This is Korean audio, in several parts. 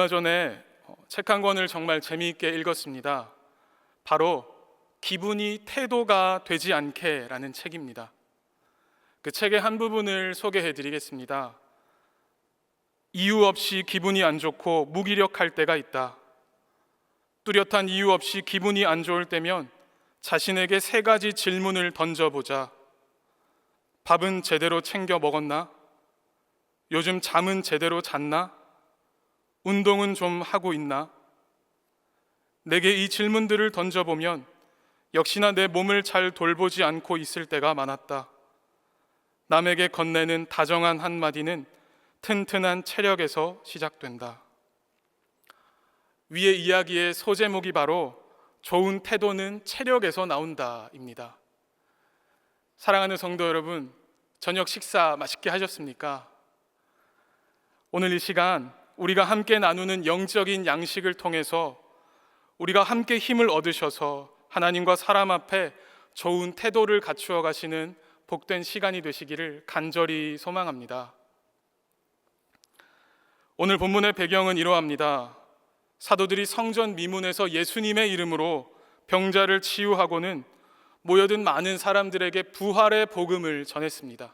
얼마 전에 책 한 권을 정말 재미있게 읽었습니다. 바로 기분이 태도가 되지 않게라는 책입니다. 그 책의 한 부분을 소개해 드리겠습니다. 이유 없이 기분이 안 좋고 무기력할 때가 있다. 뚜렷한 이유 없이 기분이 안 좋을 때면 자신에게 3가지 질문을 던져보자. 밥은 제대로 챙겨 먹었나? 요즘 잠은 제대로 잤나? 운동은 좀 하고 있나? 내게 이 질문들을 던져보면 역시나 내 몸을 잘 돌보지 않고 있을 때가 많았다. 남에게 건네는 다정한 한마디는 튼튼한 체력에서 시작된다. 위의 이야기의 소제목이 바로 좋은 태도는 체력에서 나온다입니다. 사랑하는 성도 여러분, 저녁 식사 맛있게 하셨습니까? 오늘 이 시간 우리가 함께 나누는 영적인 양식을 통해서 우리가 함께 힘을 얻으셔서 하나님과 사람 앞에 좋은 태도를 갖추어 가시는 복된 시간이 되시기를 간절히 소망합니다. 오늘 본문의 배경은 이러합니다. 사도들이 성전 미문에서 예수님의 이름으로 병자를 치유하고는 모여든 많은 사람들에게 부활의 복음을 전했습니다.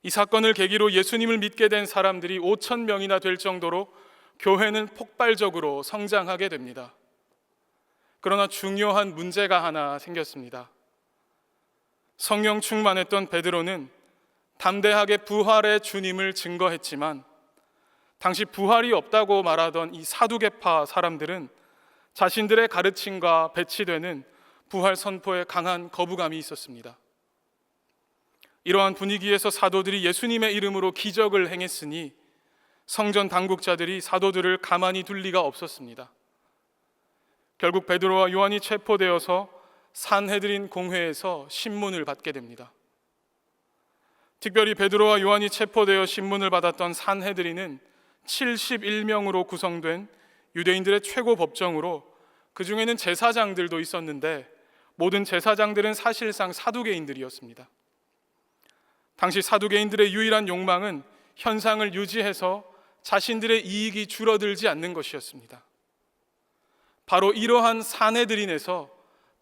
이 사건을 계기로 예수님을 믿게 된 사람들이 5,000명이나 될 정도로 교회는 폭발적으로 성장하게 됩니다. 그러나 중요한 문제가 하나 생겼습니다. 성령 충만했던 베드로는 담대하게 부활의 주님을 증거했지만 당시 부활이 없다고 말하던 이 사두개파 사람들은 자신들의 가르침과 배치되는 부활 선포에 강한 거부감이 있었습니다. 이러한 분위기에서 사도들이 예수님의 이름으로 기적을 행했으니 성전 당국자들이 사도들을 가만히 둘 리가 없었습니다. 결국 베드로와 요한이 체포되어서 산헤드린 공회에서 신문을 받게 됩니다. 특별히 베드로와 요한이 체포되어 신문을 받았던 산헤드린은 71명으로 구성된 유대인들의 최고 법정으로 그 중에는 제사장들도 있었는데 모든 제사장들은 사실상 사두개인들이었습니다. 당시 사두개인들의 유일한 욕망은 현상을 유지해서 자신들의 이익이 줄어들지 않는 것이었습니다. 바로 이러한 산헤드린에서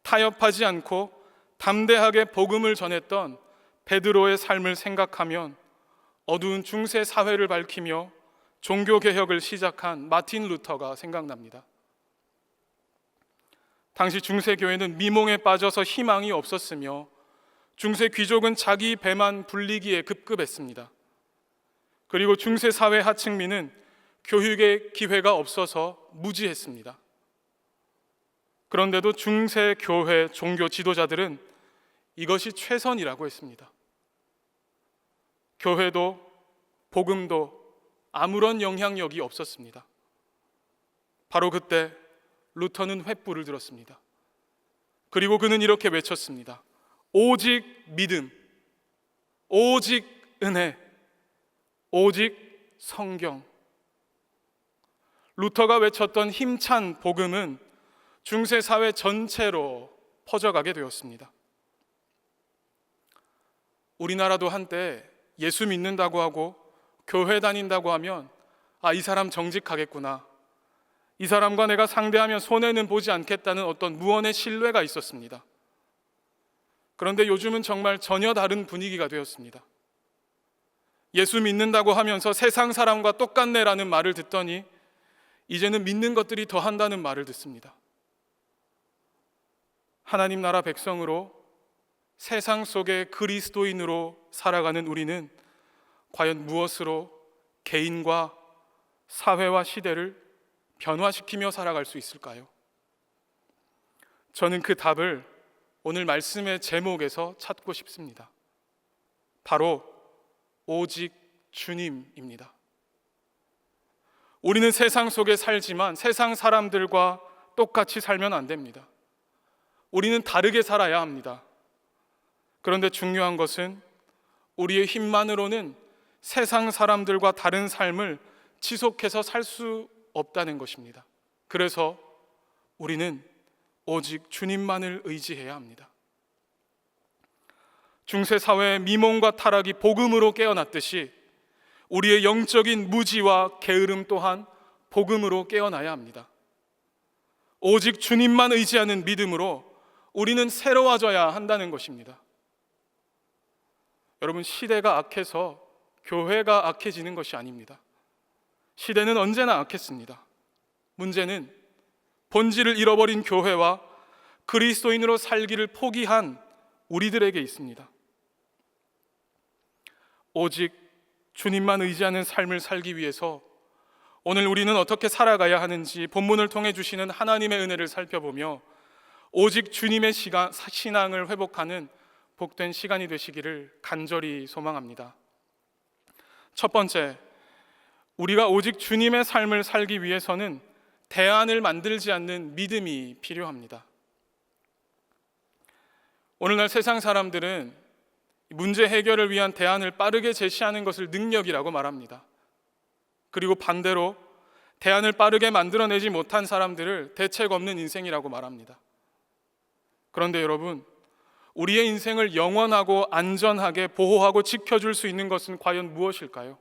타협하지 않고 담대하게 복음을 전했던 베드로의 삶을 생각하면 어두운 중세 사회를 밝히며 종교개혁을 시작한 마틴 루터가 생각납니다. 당시 중세교회는 미몽에 빠져서 희망이 없었으며 중세 귀족은 자기 배만 불리기에 급급했습니다. 그리고 중세 사회 하층민은 교육의 기회가 없어서 무지했습니다. 그런데도 중세 교회 종교 지도자들은 이것이 최선이라고 했습니다. 교회도 복음도 아무런 영향력이 없었습니다. 바로 그때 루터는 횃불을 들었습니다. 그리고 그는 이렇게 외쳤습니다. 오직 믿음, 오직 은혜, 오직 성경. 루터가 외쳤던 힘찬 복음은 중세 사회 전체로 퍼져가게 되었습니다. 우리나라도 한때 예수 믿는다고 하고 교회 다닌다고 하면 이 사람 정직하겠구나, 이 사람과 내가 상대하면 손해는 보지 않겠다는 어떤 무언의 신뢰가 있었습니다. 그런데 요즘은 정말 전혀 다른 분위기가 되었습니다. 예수 믿는다고 하면서 세상 사람과 똑같네라는 말을 듣더니 이제는 믿는 것들이 더한다는 말을 듣습니다. 하나님 나라 백성으로 세상 속의 그리스도인으로 살아가는 우리는 과연 무엇으로 개인과 사회와 시대를 변화시키며 살아갈 수 있을까요? 저는 그 답을 오늘 말씀의 제목에서 찾고 싶습니다. 바로 오직 주님입니다. 우리는 세상 속에 살지만 세상 사람들과 똑같이 살면 안 됩니다. 우리는 다르게 살아야 합니다. 그런데 중요한 것은 우리의 힘만으로는 세상 사람들과 다른 삶을 지속해서 살 수 없다는 것입니다. 그래서 우리는 오직 주님만을 의지해야 합니다. 중세 사회의 미몽과 타락이 복음으로 깨어났듯이 우리의 영적인 무지와 게으름 또한 복음으로 깨어나야 합니다. 오직 주님만 의지하는 믿음으로 우리는 새로워져야 한다는 것입니다. 여러분, 시대가 악해서 교회가 악해지는 것이 아닙니다. 시대는 언제나 악했습니다. 문제는 본질을 잃어버린 교회와 그리스도인으로 살기를 포기한 우리들에게 있습니다. 오직 주님만 의지하는 삶을 살기 위해서 오늘 우리는 어떻게 살아가야 하는지 본문을 통해 주시는 하나님의 은혜를 살펴보며 오직 주님의 신앙을 회복하는 복된 시간이 되시기를 간절히 소망합니다. 첫 번째, 우리가 오직 주님의 삶을 살기 위해서는 대안을 만들지 않는 믿음이 필요합니다. 오늘날 세상 사람들은 문제 해결을 위한 대안을 빠르게 제시하는 것을 능력이라고 말합니다. 그리고 반대로 대안을 빠르게 만들어내지 못한 사람들을 대책 없는 인생이라고 말합니다. 그런데 여러분, 우리의 인생을 영원하고 안전하게 보호하고 지켜줄 수 있는 것은 과연 무엇일까요?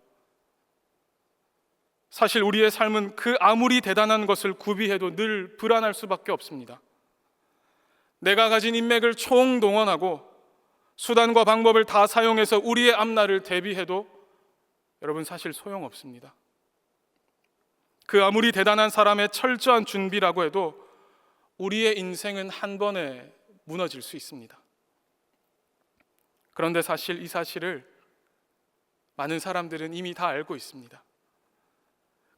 사실 우리의 삶은 그 아무리 대단한 것을 구비해도 늘 불안할 수밖에 없습니다. 내가 가진 인맥을 총동원하고 수단과 방법을 다 사용해서 우리의 앞날을 대비해도 여러분 사실 소용없습니다. 그 아무리 대단한 사람의 철저한 준비라고 해도 우리의 인생은 한 번에 무너질 수 있습니다. 그런데 사실 이 사실을 많은 사람들은 이미 다 알고 있습니다.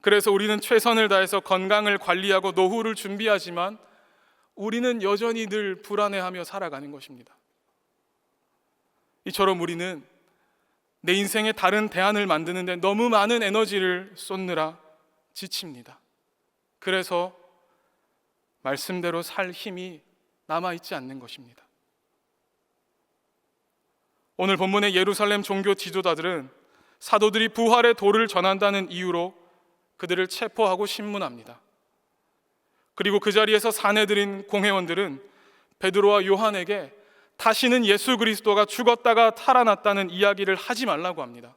그래서 우리는 최선을 다해서 건강을 관리하고 노후를 준비하지만 우리는 여전히 늘 불안해하며 살아가는 것입니다. 이처럼 우리는 내 인생에 다른 대안을 만드는데 너무 많은 에너지를 쏟느라 지칩니다. 그래서 말씀대로 살 힘이 남아있지 않는 것입니다. 오늘 본문의 예루살렘 종교 지도자들은 사도들이 부활의 도를 전한다는 이유로 그들을 체포하고 신문합니다. 그리고 그 자리에서 사내들인 공회원들은 베드로와 요한에게 다시는 예수 그리스도가 죽었다가 살아났다는 이야기를 하지 말라고 합니다.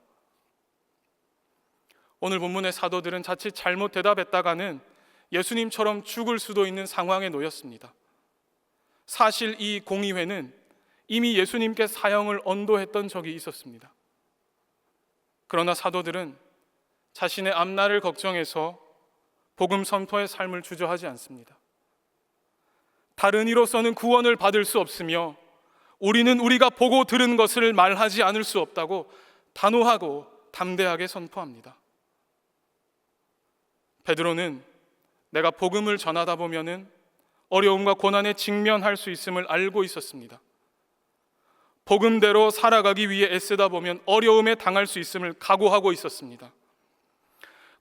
오늘 본문의 사도들은 자칫 잘못 대답했다가는 예수님처럼 죽을 수도 있는 상황에 놓였습니다. 사실 이 공의회는 이미 예수님께 사형을 언도했던 적이 있었습니다. 그러나 사도들은 자신의 앞날을 걱정해서 복음 선포의 삶을 주저하지 않습니다. 다른 이로서는 구원을 받을 수 없으며 우리는 우리가 보고 들은 것을 말하지 않을 수 없다고 단호하고 담대하게 선포합니다. 베드로는 내가 복음을 전하다 보면은 어려움과 고난에 직면할 수 있음을 알고 있었습니다. 복음대로 살아가기 위해 애쓰다 보면 어려움에 당할 수 있음을 각오하고 있었습니다.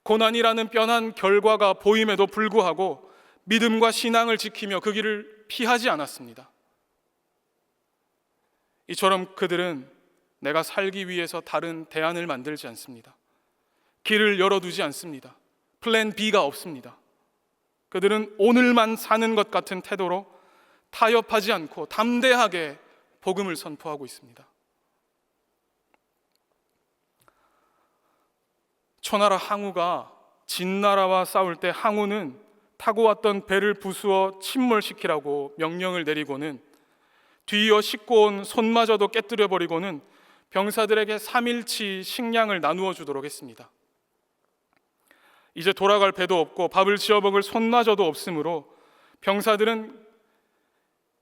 고난이라는 뻔한 결과가 보임에도 불구하고 믿음과 신앙을 지키며 그 길을 피하지 않았습니다. 이처럼 그들은 내가 살기 위해서 다른 대안을 만들지 않습니다. 길을 열어두지 않습니다. 플랜 B가 없습니다. 그들은 오늘만 사는 것 같은 태도로 타협하지 않고 담대하게 복음을 선포하고 있습니다. 초나라 항우가 진나라와 싸울 때 항우는 타고 왔던 배를 부수어 침몰시키라고 명령을 내리고는 뒤이어 싣고 온 손마저도 깨뜨려 버리고는 병사들에게 3일치 식량을 나누어 주도록 했습니다. 이제 돌아갈 배도 없고 밥을 지어 먹을 손마저도 없으므로 병사들은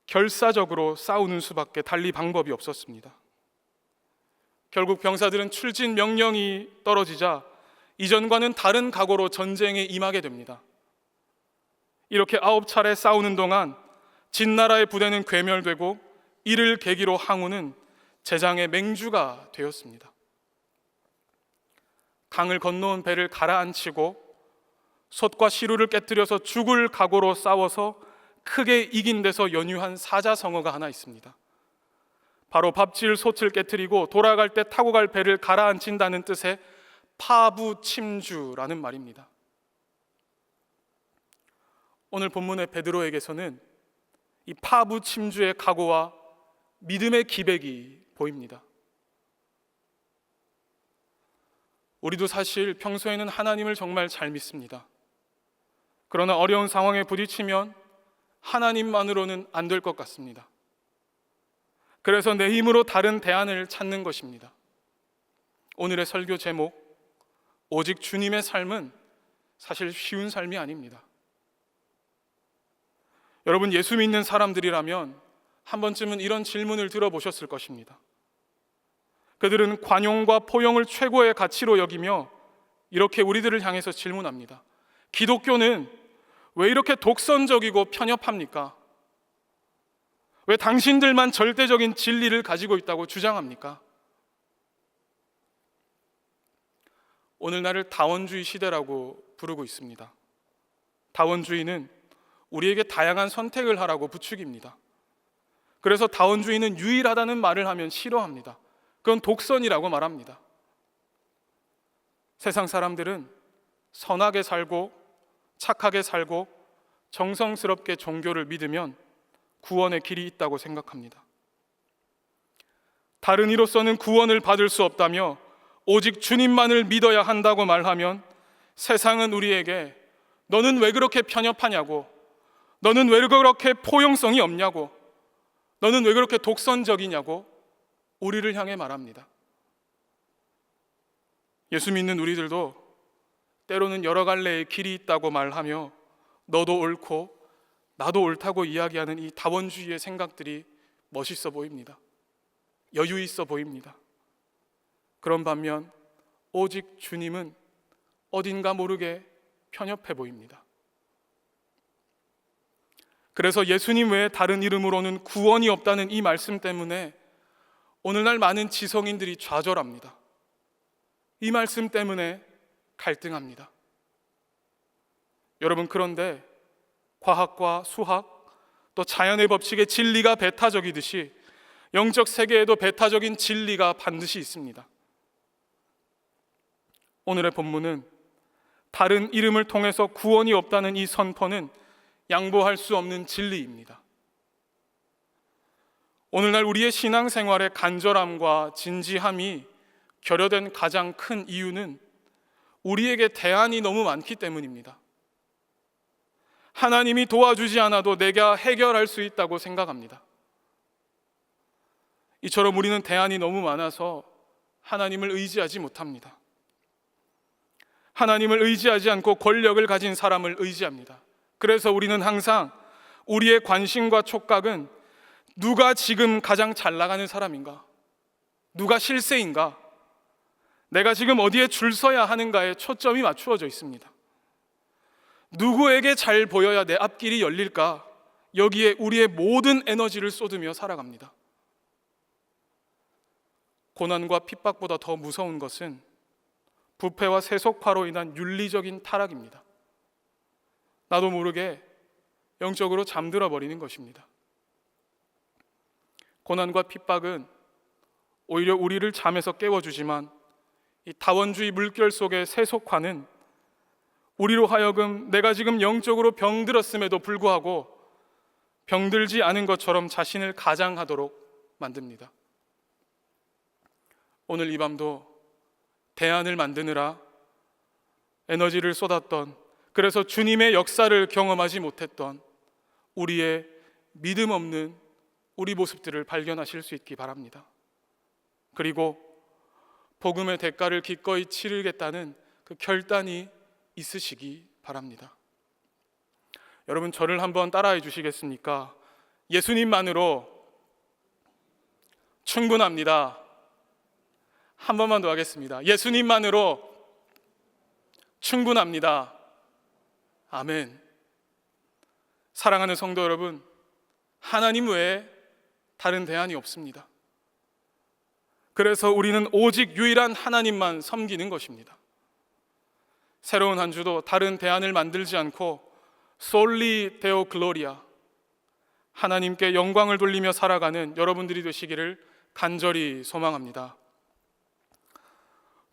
결사적으로 싸우는 수밖에 달리 방법이 없었습니다. 결국 병사들은 출진 명령이 떨어지자 이전과는 다른 각오로 전쟁에 임하게 됩니다. 이렇게 9차례 싸우는 동안 진나라의 부대는 괴멸되고 이를 계기로 항우는 재장의 맹주가 되었습니다. 강을 건너온 배를 가라앉히고 솥과 시루를 깨뜨려서 죽을 각오로 싸워서 크게 이긴 데서 연유한 사자성어가 하나 있습니다. 바로 밥질 솥을 깨뜨리고 돌아갈 때 타고 갈 배를 가라앉힌다는 뜻의 파부침주라는 말입니다. 오늘 본문의 베드로에게서는 이 파부침주의 각오와 믿음의 기백이 보입니다. 우리도 사실 평소에는 하나님을 정말 잘 믿습니다. 그러나 어려운 상황에 부딪히면 하나님만으로는 안 될 것 같습니다. 그래서 내 힘으로 다른 대안을 찾는 것입니다. 오늘의 설교 제목, 오직 주님의 삶은 사실 쉬운 삶이 아닙니다. 여러분, 예수 믿는 사람들이라면 한 번쯤은 이런 질문을 들어보셨을 것입니다. 그들은 관용과 포용을 최고의 가치로 여기며 이렇게 우리들을 향해서 질문합니다. 기독교는 왜 이렇게 독선적이고 편협합니까? 왜 당신들만 절대적인 진리를 가지고 있다고 주장합니까? 오늘날을 다원주의 시대라고 부르고 있습니다. 다원주의는 우리에게 다양한 선택을 하라고 부추깁니다. 그래서 다원주의는 유일하다는 말을 하면 싫어합니다. 그건 독선이라고 말합니다. 세상 사람들은 선하게 살고 착하게 살고 정성스럽게 종교를 믿으면 구원의 길이 있다고 생각합니다. 다른 이로서는 구원을 받을 수 없다며 오직 주님만을 믿어야 한다고 말하면 세상은 우리에게 너는 왜 그렇게 편협하냐고, 너는 왜 그렇게 포용성이 없냐고, 너는 왜 그렇게 독선적이냐고 우리를 향해 말합니다. 예수 믿는 우리들도 때로는 여러 갈래의 길이 있다고 말하며 너도 옳고 나도 옳다고 이야기하는 이 다원주의의 생각들이 멋있어 보입니다. 여유 있어 보입니다. 그런 반면 오직 주님은 어딘가 모르게 편협해 보입니다. 그래서 예수님 외에 다른 이름으로는 구원이 없다는 이 말씀 때문에 오늘날 많은 지성인들이 좌절합니다. 이 말씀 때문에 갈등합니다. 여러분, 그런데 과학과 수학 또 자연의 법칙의 진리가 배타적이듯이 영적 세계에도 배타적인 진리가 반드시 있습니다. 오늘의 본문은 다른 이름을 통해서 구원이 없다는 이 선포는 양보할 수 없는 진리입니다. 오늘날 우리의 신앙생활의 간절함과 진지함이 결여된 가장 큰 이유는 우리에게 대안이 너무 많기 때문입니다. 하나님이 도와주지 않아도 내가 해결할 수 있다고 생각합니다. 이처럼 우리는 대안이 너무 많아서 하나님을 의지하지 못합니다. 하나님을 의지하지 않고 권력을 가진 사람을 의지합니다. 그래서 우리는 항상 우리의 관심과 촉각은 누가 지금 가장 잘 나가는 사람인가? 누가 실세인가? 내가 지금 어디에 줄 서야 하는가에 초점이 맞추어져 있습니다. 누구에게 잘 보여야 내 앞길이 열릴까? 여기에 우리의 모든 에너지를 쏟으며 살아갑니다. 고난과 핍박보다 더 무서운 것은 부패와 세속화로 인한 윤리적인 타락입니다. 나도 모르게 영적으로 잠들어 버리는 것입니다. 고난과 핍박은 오히려 우리를 잠에서 깨워주지만 이 다원주의 물결 속의 세속화는 우리로 하여금 내가 지금 영적으로 병들었음에도 불구하고 병들지 않은 것처럼 자신을 가장하도록 만듭니다. 오늘 이 밤도 대안을 만드느라 에너지를 쏟았던, 그래서 주님의 역사를 경험하지 못했던 우리의 믿음 없는 우리 모습들을 발견하실 수 있기 바랍니다. 그리고 복음의 대가를 기꺼이 치르겠다는 그 결단이 있으시기 바랍니다. 여러분, 저를 한번 따라해 주시겠습니까? 예수님만으로 충분합니다. 한 번만 더 하겠습니다. 예수님만으로 충분합니다. 아멘. 사랑하는 성도 여러분, 하나님 외에 다른 대안이 없습니다. 그래서 우리는 오직 유일한 하나님만 섬기는 것입니다. 새로운 한 주도 다른 대안을 만들지 않고 솔리 데오 글로리아, 하나님께 영광을 돌리며 살아가는 여러분들이 되시기를 간절히 소망합니다.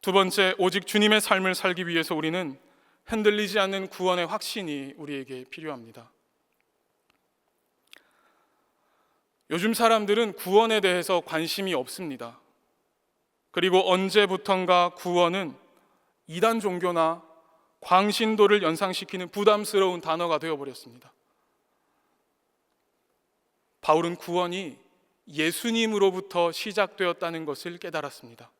두 번째, 오직 주님의 삶을 살기 위해서 우리는 흔들리지 않는 구원의 확신이 우리에게 필요합니다. 요즘 사람들은 구원에 대해서 관심이 없습니다. 그리고 언제부턴가 구원은 이단 종교나 광신도를 연상시키는 부담스러운 단어가 되어버렸습니다. 바울은 구원이 예수님으로부터 시작되었다는 것을 깨달았습니다.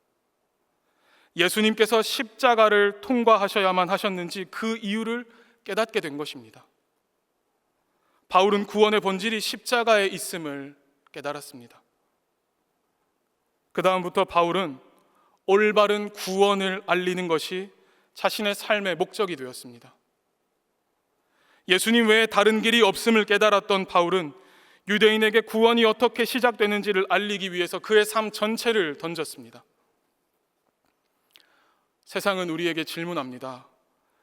예수님께서 십자가를 통과하셔야만 하셨는지 그 이유를 깨닫게 된 것입니다. 바울은 구원의 본질이 십자가에 있음을 깨달았습니다. 그 다음부터 바울은 올바른 구원을 알리는 것이 자신의 삶의 목적이 되었습니다. 예수님 외에 다른 길이 없음을 깨달았던 바울은 유대인에게 구원이 어떻게 시작되는지를 알리기 위해서 그의 삶 전체를 던졌습니다. 세상은 우리에게 질문합니다.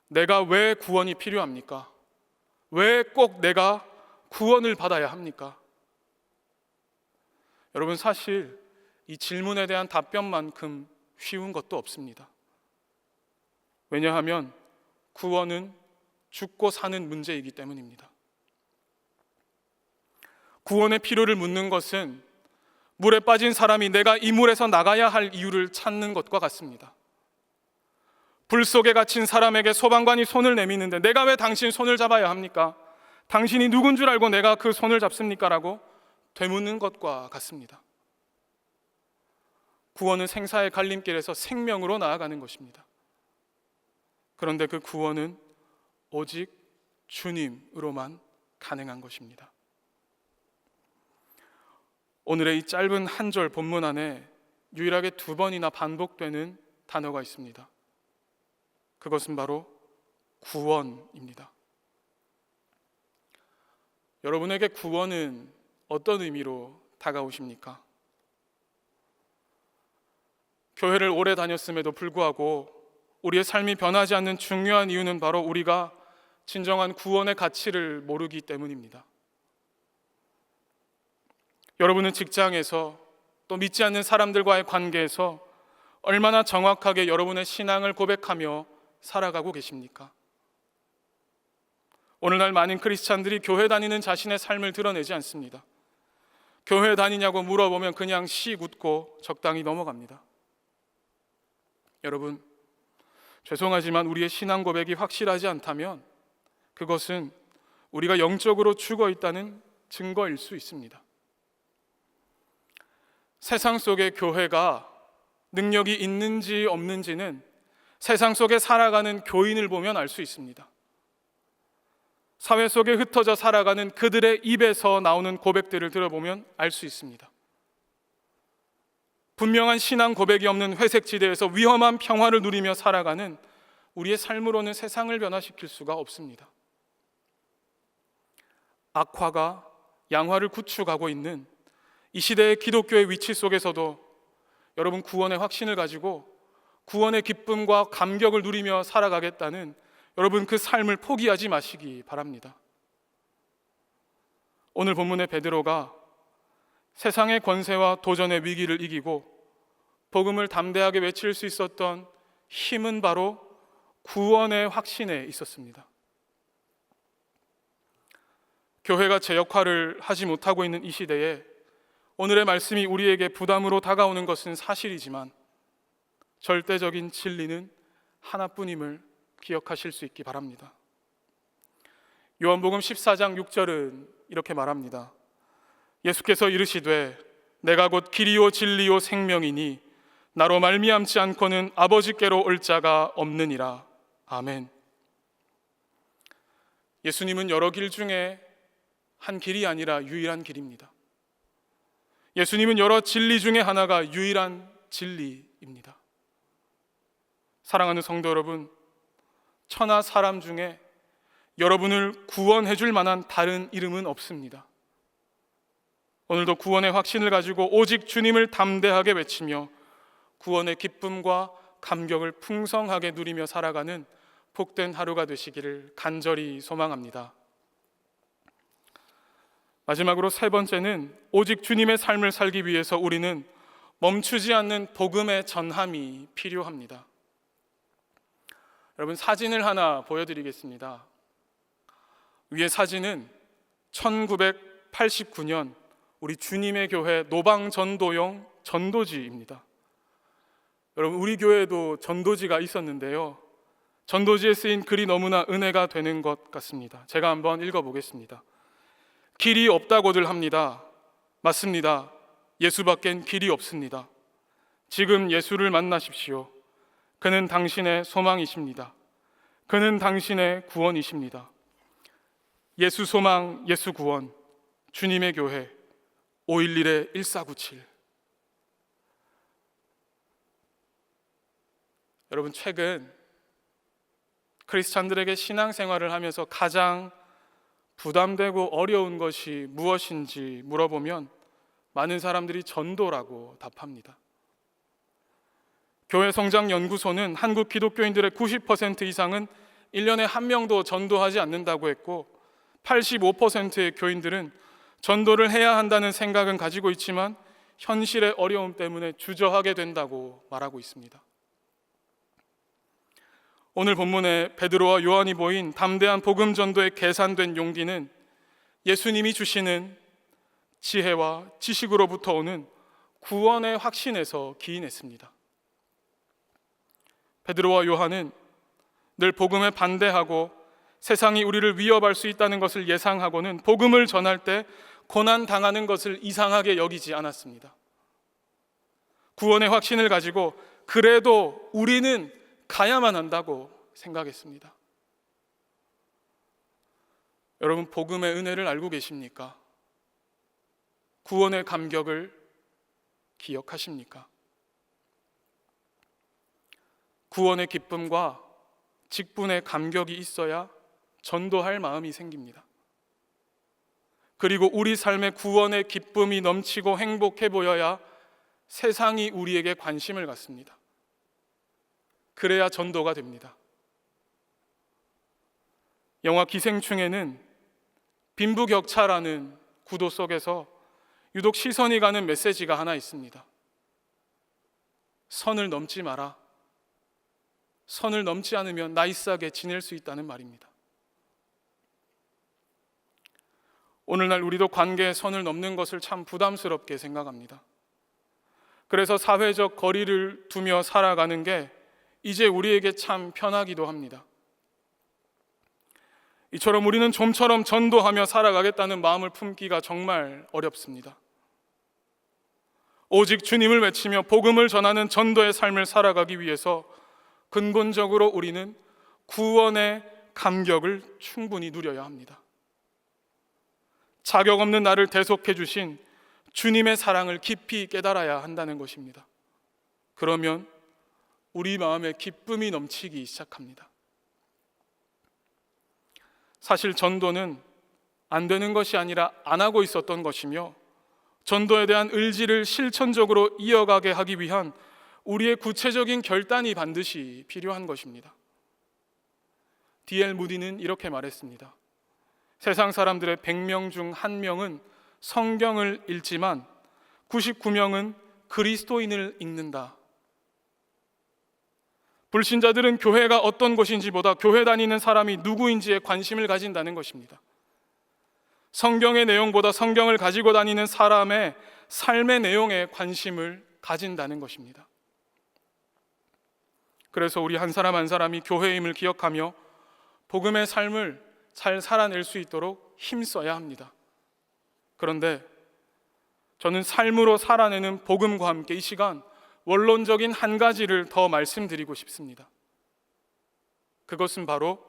내가 왜 구원이 필요합니까? 왜 꼭 내가 구원을 받아야 합니까? 여러분, 사실 이 질문에 대한 답변만큼 쉬운 것도 없습니다. 왜냐하면 구원은 죽고 사는 문제이기 때문입니다. 구원의 필요를 묻는 것은 물에 빠진 사람이 내가 이 물에서 나가야 할 이유를 찾는 것과 같습니다. 불 속에 갇힌 사람에게 소방관이 손을 내미는데 내가 왜 당신 손을 잡아야 합니까? 당신이 누군 줄 알고 내가 그 손을 잡습니까? 라고 되묻는 것과 같습니다. 구원은 생사의 갈림길에서 생명으로 나아가는 것입니다. 그런데 그 구원은 오직 주님으로만 가능한 것입니다. 오늘의 이 짧은 한 절 본문 안에 유일하게 2번이나 반복되는 단어가 있습니다. 그것은 바로 구원입니다. 여러분에게 구원은 어떤 의미로 다가오십니까? 교회를 오래 다녔음에도 불구하고 우리의 삶이 변하지 않는 중요한 이유는 바로 우리가 진정한 구원의 가치를 모르기 때문입니다. 여러분은 직장에서 또 믿지 않는 사람들과의 관계에서 얼마나 정확하게 여러분의 신앙을 고백하며 살아가고 계십니까? 오늘날 많은 크리스찬들이 교회 다니는 자신의 삶을 드러내지 않습니다. 교회 다니냐고 물어보면 그냥 씩 웃고 적당히 넘어갑니다. 여러분, 죄송하지만 우리의 신앙 고백이 확실하지 않다면 그것은 우리가 영적으로 죽어 있다는 증거일 수 있습니다. 세상 속의 교회가 능력이 있는지 없는지는 세상 속에 살아가는 교인을 보면 알 수 있습니다. 사회 속에 흩어져 살아가는 그들의 입에서 나오는 고백들을 들어보면 알 수 있습니다. 분명한 신앙 고백이 없는 회색지대에서 위험한 평화를 누리며 살아가는 우리의 삶으로는 세상을 변화시킬 수가 없습니다. 악화가 양화를 구축하고 있는 이 시대의 기독교의 위치 속에서도 여러분, 구원의 확신을 가지고 구원의 기쁨과 감격을 누리며 살아가겠다는 여러분 그 삶을 포기하지 마시기 바랍니다. 오늘 본문의 베드로가 세상의 권세와 도전의 위기를 이기고 복음을 담대하게 외칠 수 있었던 힘은 바로 구원의 확신에 있었습니다. 교회가 제 역할을 하지 못하고 있는 이 시대에 오늘의 말씀이 우리에게 부담으로 다가오는 것은 사실이지만 절대적인 진리는 하나뿐임을 기억하실 수 있기 바랍니다. 요한복음 14장 6절은 이렇게 말합니다. 예수께서 이르시되 내가 곧 길이요 진리요 생명이니 나로 말미암지 않고는 아버지께로 올 자가 없느니라. 아멘. 예수님은 여러 길 중에 한 길이 아니라 유일한 길입니다. 예수님은 여러 진리 중에 하나가 유일한 진리입니다. 사랑하는 성도 여러분, 천하 사람 중에 여러분을 구원해 줄 만한 다른 이름은 없습니다. 오늘도 구원의 확신을 가지고 오직 주님을 담대하게 외치며 구원의 기쁨과 감격을 풍성하게 누리며 살아가는 복된 하루가 되시기를 간절히 소망합니다. 마지막으로 3번째는 오직 주님의 삶을 살기 위해서 우리는 멈추지 않는 복음의 전함이 필요합니다. 여러분, 사진을 하나 보여드리겠습니다. 위의 사진은 1989년 우리 주님의 교회 노방전도용 전도지입니다. 여러분, 우리 교회에도 전도지가 있었는데요, 전도지에 쓰인 글이 너무나 은혜가 되는 것 같습니다. 제가 한번 읽어보겠습니다. 길이 없다고들 합니다. 맞습니다. 예수밖엔 길이 없습니다. 지금 예수를 만나십시오. 그는 당신의 소망이십니다. 그는 당신의 구원이십니다. 예수 소망, 예수 구원, 주님의 교회, 511의 1497. 여러분, 최근 크리스찬들에게 신앙생활을 하면서 가장 부담되고 어려운 것이 무엇인지 물어보면 많은 사람들이 전도라고 답합니다. 교회 성장 연구소는 한국 기독교인들의 90% 이상은 1년에 한 명도 전도하지 않는다고 했고, 85%의 교인들은 전도를 해야 한다는 생각은 가지고 있지만 현실의 어려움 때문에 주저하게 된다고 말하고 있습니다. 오늘 본문에 베드로와 요한이 보인 담대한 복음 전도의 계산된 용기는 예수님이 주시는 지혜와 지식으로부터 오는 구원의 확신에서 기인했습니다. 베드로와 요한은 늘 복음에 반대하고 세상이 우리를 위협할 수 있다는 것을 예상하고는 복음을 전할 때 고난 당하는 것을 이상하게 여기지 않았습니다. 구원의 확신을 가지고 그래도 우리는 가야만 한다고 생각했습니다. 여러분, 복음의 은혜를 알고 계십니까? 구원의 감격을 기억하십니까? 구원의 기쁨과 직분의 감격이 있어야 전도할 마음이 생깁니다. 그리고 우리 삶의 구원의 기쁨이 넘치고 행복해 보여야 세상이 우리에게 관심을 갖습니다. 그래야 전도가 됩니다. 영화 기생충에는 빈부격차라는 구도 속에서 유독 시선이 가는 메시지가 하나 있습니다. 선을 넘지 마라. 선을 넘지 않으면 나이스하게 지낼 수 있다는 말입니다. 오늘날 우리도 관계의 선을 넘는 것을 참 부담스럽게 생각합니다. 그래서 사회적 거리를 두며 살아가는 게 이제 우리에게 참 편하기도 합니다. 이처럼 우리는 좀처럼 전도하며 살아가겠다는 마음을 품기가 정말 어렵습니다. 오직 주님을 외치며 복음을 전하는 전도의 삶을 살아가기 위해서 근본적으로 우리는 구원의 감격을 충분히 누려야 합니다. 자격 없는 나를 대속해 주신 주님의 사랑을 깊이 깨달아야 한다는 것입니다. 그러면 우리 마음에 기쁨이 넘치기 시작합니다. 사실 전도는 안 되는 것이 아니라 안 하고 있었던 것이며, 전도에 대한 의지를 실천적으로 이어가게 하기 위한 우리의 구체적인 결단이 반드시 필요한 것입니다. D.L. 무디는 이렇게 말했습니다. 세상 사람들의 100명 중 1명은 성경을 읽지만 99명은 그리스도인을 읽는다. 불신자들은 교회가 어떤 곳인지보다 교회 다니는 사람이 누구인지에 관심을 가진다는 것입니다. 성경의 내용보다 성경을 가지고 다니는 사람의 삶의 내용에 관심을 가진다는 것입니다. 그래서 우리 한 사람 한 사람이 교회임을 기억하며 복음의 삶을 잘 살아낼 수 있도록 힘써야 합니다. 그런데 저는 삶으로 살아내는 복음과 함께 이 시간 원론적인 한 가지를 더 말씀드리고 싶습니다. 그것은 바로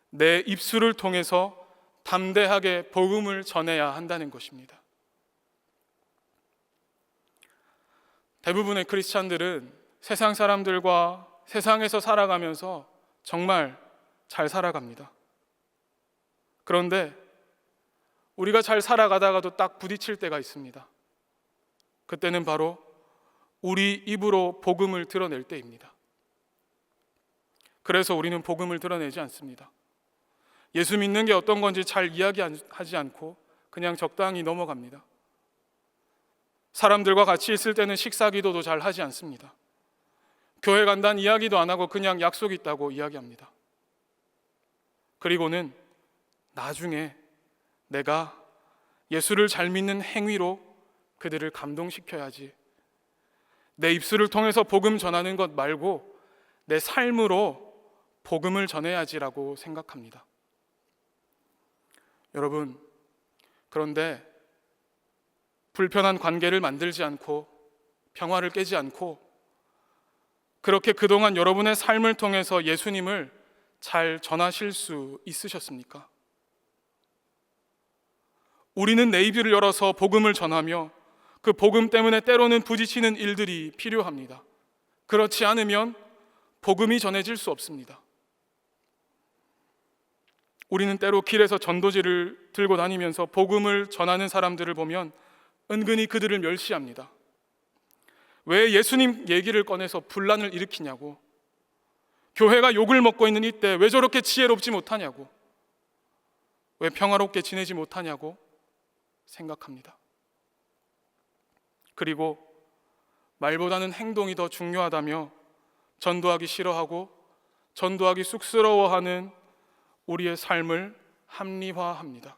내 입술을 통해서 담대하게 복음을 전해야 한다는 것입니다. 대부분의 크리스찬들은 세상 사람들과 세상에서 살아가면서 정말 잘 살아갑니다. 그런데 우리가 잘 살아가다가도 딱 부딪힐 때가 있습니다. 그때는 바로 우리 입으로 복음을 드러낼 때입니다. 그래서 우리는 복음을 드러내지 않습니다. 예수 믿는 게 어떤 건지 잘 이야기하지 않고 그냥 적당히 넘어갑니다. 사람들과 같이 있을 때는 식사 기도도 잘 하지 않습니다. 교회 간다는 이야기도 안 하고 그냥 약속 있다고 이야기합니다. 그리고는 나중에 내가 예수를 잘 믿는 행위로 그들을 감동시켜야지, 내 입술을 통해서 복음 전하는 것 말고 내 삶으로 복음을 전해야지라고 생각합니다. 여러분, 그런데 불편한 관계를 만들지 않고 평화를 깨지 않고 그렇게 그동안 여러분의 삶을 통해서 예수님을 잘 전하실 수 있으셨습니까? 우리는 내 입을 열어서 복음을 전하며 그 복음 때문에 때로는 부딪히는 일들이 필요합니다. 그렇지 않으면 복음이 전해질 수 없습니다. 우리는 때로 길에서 전도지를 들고 다니면서 복음을 전하는 사람들을 보면 은근히 그들을 멸시합니다. 왜 예수님 얘기를 꺼내서 분란을 일으키냐고, 교회가 욕을 먹고 있는 이때 왜 저렇게 지혜롭지 못하냐고, 왜 평화롭게 지내지 못하냐고 생각합니다. 그리고 말보다는 행동이 더 중요하다며 전도하기 싫어하고 전도하기 쑥스러워하는 우리의 삶을 합리화합니다.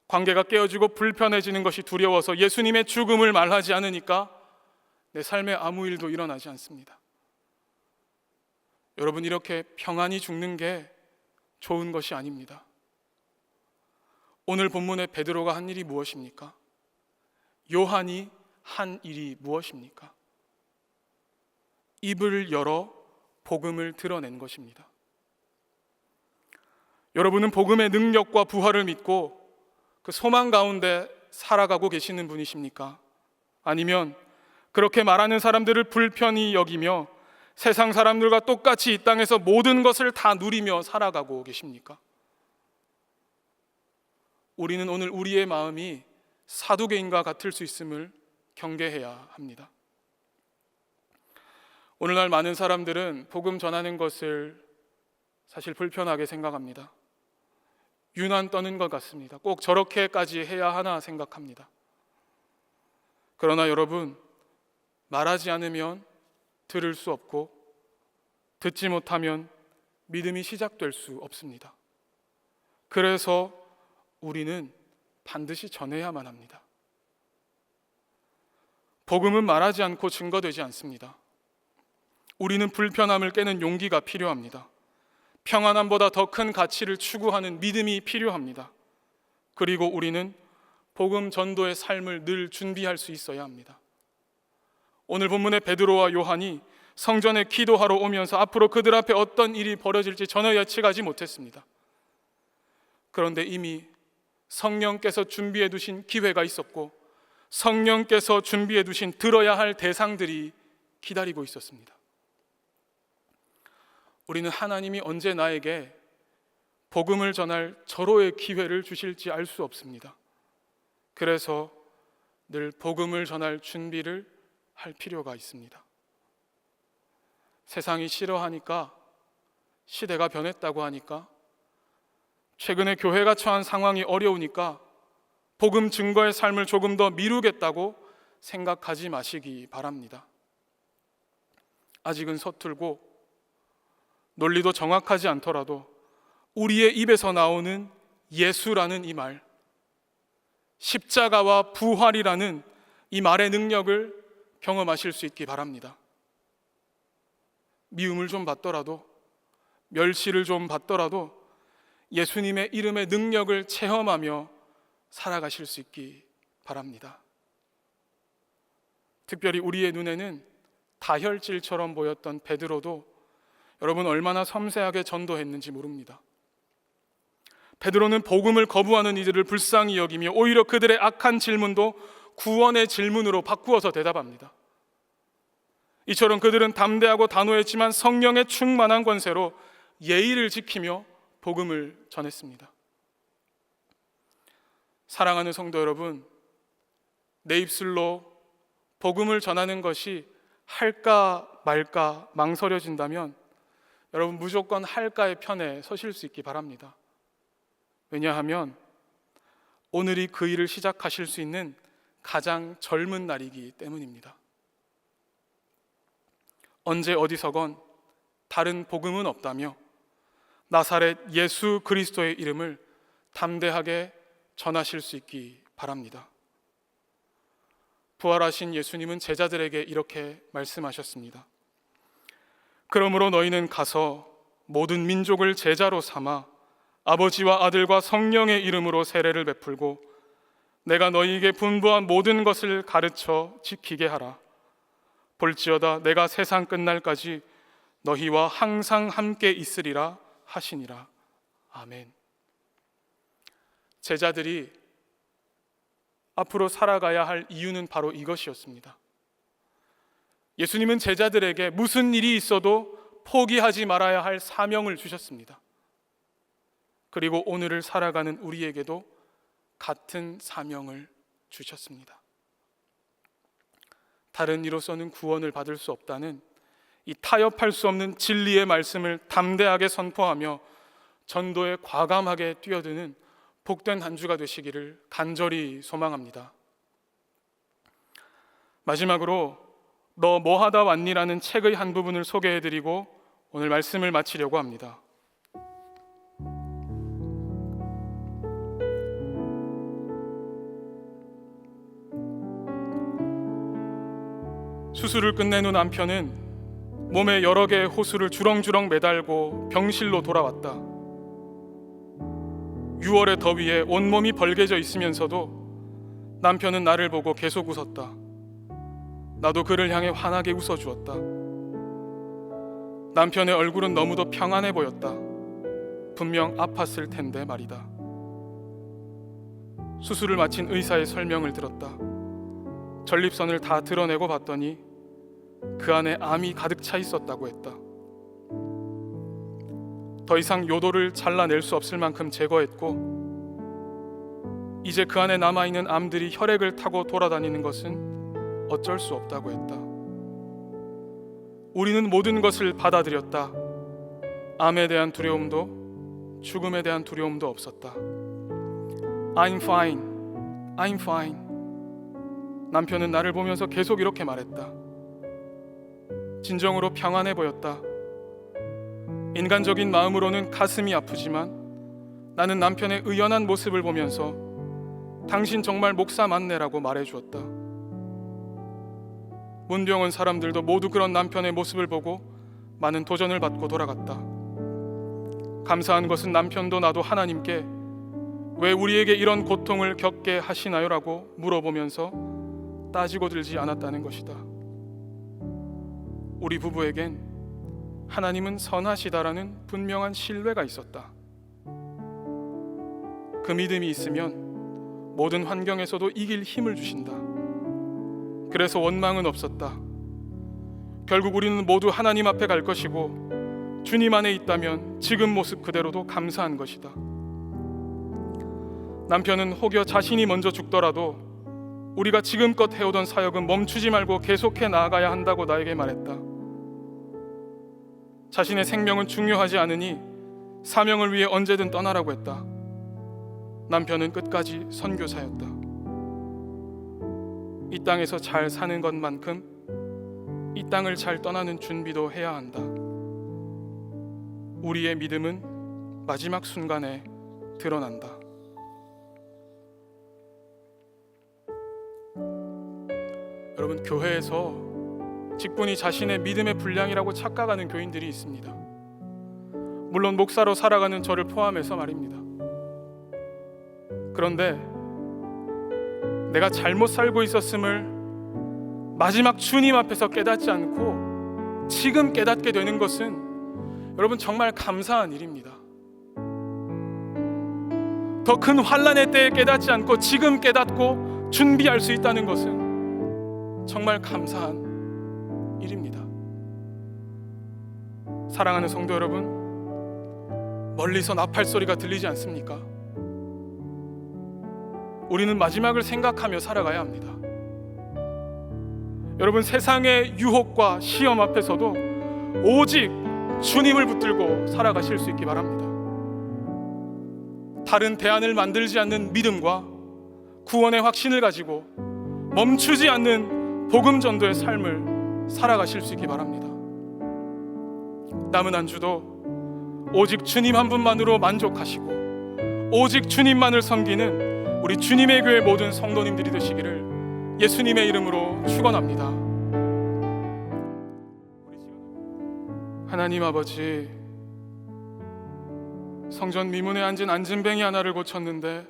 관계가 깨어지고 불편해지는 것이 두려워서 예수님의 죽음을 말하지 않으니까 내 삶에 아무 일도 일어나지 않습니다. 여러분, 이렇게 평안히 죽는 게 좋은 것이 아닙니다. 오늘 본문의 베드로가 한 일이 무엇입니까? 요한이 한 일이 무엇입니까? 입을 열어 복음을 드러낸 것입니다. 여러분은 복음의 능력과 부활을 믿고 그 소망 가운데 살아가고 계시는 분이십니까? 아니면 그렇게 말하는 사람들을 불편히 여기며 세상 사람들과 똑같이 이 땅에서 모든 것을 다 누리며 살아가고 계십니까? 우리는 오늘 우리의 마음이 사두개인과 같을 수 있음을 경계해야 합니다. 오늘날 많은 사람들은 복음 전하는 것을 사실 불편하게 생각합니다. 유난 떠는 것 같습니다. 꼭 저렇게까지 해야 하나 생각합니다. 그러나 여러분, 말하지 않으면 들을 수 없고 듣지 못하면 믿음이 시작될 수 없습니다. 그래서 우리는 반드시 전해야만 합니다. 복음은 말하지 않고 증거되지 않습니다. 우리는 불편함을 깨는 용기가 필요합니다. 평안함보다 더 큰 가치를 추구하는 믿음이 필요합니다. 그리고 우리는 복음 전도의 삶을 늘 준비할 수 있어야 합니다. 오늘 본문의 베드로와 요한이 성전에 기도하러 오면서 앞으로 그들 앞에 어떤 일이 벌어질지 전혀 예측하지 못했습니다. 그런데 이미 성령께서 준비해 두신 기회가 있었고 성령께서 준비해 두신 들어야 할 대상들이 기다리고 있었습니다. 우리는 하나님이 언제 나에게 복음을 전할 절호의 기회를 주실지 알 수 없습니다. 그래서 늘 복음을 전할 준비를 할 필요가 있습니다. 세상이 싫어하니까, 시대가 변했다고 하니까, 최근에 교회가 처한 상황이 어려우니까 복음 증거의 삶을 조금 더 미루겠다고 생각하지 마시기 바랍니다. 아직은 서툴고 논리도 정확하지 않더라도 우리의 입에서 나오는 예수라는 이 말, 십자가와 부활이라는 이 말의 능력을 경험하실 수 있기 바랍니다. 미움을 좀 받더라도, 멸시를 좀 받더라도 예수님의 이름의 능력을 체험하며 살아가실 수 있기 바랍니다. 특별히 우리의 눈에는 다혈질처럼 보였던 베드로도 여러분 얼마나 섬세하게 전도했는지 모릅니다. 베드로는 복음을 거부하는 이들을 불쌍히 여기며 오히려 그들의 악한 질문도 구원의 질문으로 바꾸어서 대답합니다. 이처럼 그들은 담대하고 단호했지만 성령의 충만한 권세로 예의를 지키며 복음을 전했습니다. 사랑하는 성도 여러분, 내 입술로 복음을 전하는 것이 할까 말까 망설여진다면 여러분 무조건 할까의 편에 서실 수 있기 바랍니다. 왜냐하면 오늘이 그 일을 시작하실 수 있는 가장 젊은 날이기 때문입니다. 언제 어디서건 다른 복음은 없다며 나사렛 예수 그리스도의 이름을 담대하게 전하실 수 있기 바랍니다. 부활하신 예수님은 제자들에게 이렇게 말씀하셨습니다. 그러므로 너희는 가서 모든 민족을 제자로 삼아 아버지와 아들과 성령의 이름으로 세례를 베풀고 내가 너희에게 분부한 모든 것을 가르쳐 지키게 하라. 볼지어다 내가 세상 끝날까지 너희와 항상 함께 있으리라 하시니라. 아멘. 제자들이 앞으로 살아가야 할 이유는 바로 이것이었습니다. 예수님은 제자들에게 무슨 일이 있어도 포기하지 말아야 할 사명을 주셨습니다. 그리고 오늘을 살아가는 우리에게도 같은 사명을 주셨습니다. 다른 이로서는 구원을 받을 수 없다는 이 타협할 수 없는 진리의 말씀을 담대하게 선포하며 전도에 과감하게 뛰어드는 복된 한 주가 되시기를 간절히 소망합니다. 마지막으로 너 뭐 하다 왔니라는 책의 한 부분을 소개해드리고 오늘 말씀을 마치려고 합니다. 수술을 끝낸 후 남편은 몸에 여러 개의 호수를 주렁주렁 매달고 병실로 돌아왔다. 6월의 더위에 온몸이 벌게져 있으면서도 남편은 나를 보고 계속 웃었다. 나도 그를 향해 환하게 웃어주었다. 남편의 얼굴은 너무도 평안해 보였다. 분명 아팠을 텐데 말이다. 수술을 마친 의사의 설명을 들었다. 전립선을 다 드러내고 봤더니 그 안에 암이 가득 차 있었다고 했다. 더 이상 요도를 잘라낼 수 없을 만큼 제거했고 이제 그 안에 남아있는 암들이 혈액을 타고 돌아다니는 것은 어쩔 수 없다고 했다. 우리는 모든 것을 받아들였다. 암에 대한 두려움도 죽음에 대한 두려움도 없었다. I'm fine, I'm fine. 남편은 나를 보면서 계속 이렇게 말했다. 진정으로 평안해 보였다. 인간적인 마음으로는 가슴이 아프지만 나는 남편의 의연한 모습을 보면서 당신 정말 목사 맞네라고 말해주었다. 문병원 사람들도 모두 그런 남편의 모습을 보고 많은 도전을 받고 돌아갔다. 감사한 것은 남편도 나도 하나님께 왜 우리에게 이런 고통을 겪게 하시나요? 라고 물어보면서 따지고 들지 않았다는 것이다. 우리 부부에겐 하나님은 선하시다라는 분명한 신뢰가 있었다. 그 믿음이 있으면 모든 환경에서도 이길 힘을 주신다. 그래서 원망은 없었다. 결국 우리는 모두 하나님 앞에 갈 것이고 주님 안에 있다면 지금 모습 그대로도 감사한 것이다. 남편은 혹여 자신이 먼저 죽더라도 우리가 지금껏 해오던 사역은 멈추지 말고 계속해 나아가야 한다고 나에게 말했다. 자신의 생명은 중요하지 않으니 사명을 위해 언제든 떠나라고 했다. 남편은 끝까지 선교사였다. 이 땅에서 잘 사는 것만큼 이 땅을 잘 떠나는 준비도 해야 한다. 우리의 믿음은 마지막 순간에 드러난다. 여러분, 교회에서 직분이 자신의 믿음의 분량이라고 착각하는 교인들이 있습니다. 물론 목사로 살아가는 저를 포함해서 말입니다. 그런데 내가 잘못 살고 있었음을 마지막 주님 앞에서 깨닫지 않고 지금 깨닫게 되는 것은 여러분 정말 감사한 일입니다. 더 큰 환난의 때에 깨닫지 않고 지금 깨닫고 준비할 수 있다는 것은 정말 감사한 일입니다. 사랑하는 성도 여러분, 멀리서 나팔 소리가 들리지 않습니까? 우리는 마지막을 생각하며 살아가야 합니다. 여러분, 세상의 유혹과 시험 앞에서도 오직 주님을 붙들고 살아가실 수 있기 바랍니다. 다른 대안을 만들지 않는 믿음과 구원의 확신을 가지고 멈추지 않는 복음 전도의 삶을 살아가실 수 있기 바랍니다. 남은 한 주도 오직 주님 한 분만으로 만족하시고 오직 주님만을 섬기는 우리 주님의 교회 모든 성도님들이 되시기를 예수님의 이름으로 축원합니다. 하나님 아버지, 성전 미문에 앉은 안진뱅이 하나를 고쳤는데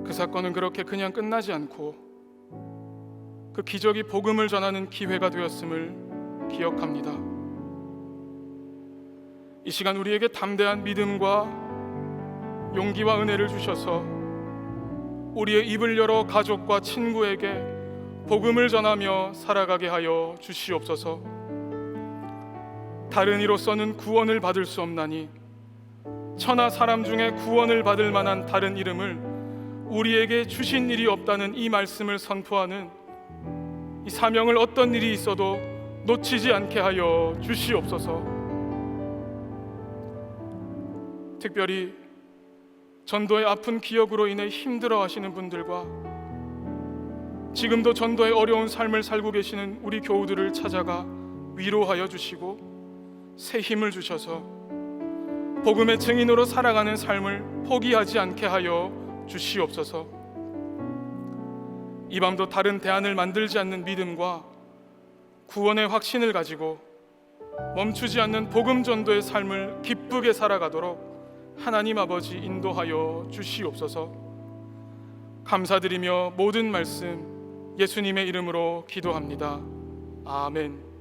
그 사건은 그렇게 그냥 끝나지 않고 그 기적이 복음을 전하는 기회가 되었음을 기억합니다. 이 시간 우리에게 담대한 믿음과 용기와 은혜를 주셔서 우리의 입을 열어 가족과 친구에게 복음을 전하며 살아가게 하여 주시옵소서. 다른 이로서는 구원을 받을 수 없나니 천하 사람 중에 구원을 받을 만한 다른 이름을 우리에게 주신 일이 없다는 이 말씀을 선포하는 이 사명을 어떤 일이 있어도 놓치지 않게 하여 주시옵소서. 특별히 전도의 아픈 기억으로 인해 힘들어 하시는 분들과 지금도 전도의 어려운 삶을 살고 계시는 우리 교우들을 찾아가 위로하여 주시고 새 힘을 주셔서 복음의 증인으로 살아가는 삶을 포기하지 않게 하여 주시옵소서. 이 밤도 다른 대안을 만들지 않는 믿음과 구원의 확신을 가지고 멈추지 않는 복음 전도의 삶을 기쁘게 살아가도록 하나님 아버지 인도하여 주시옵소서. 감사드리며 모든 말씀 예수님의 이름으로 기도합니다. 아멘.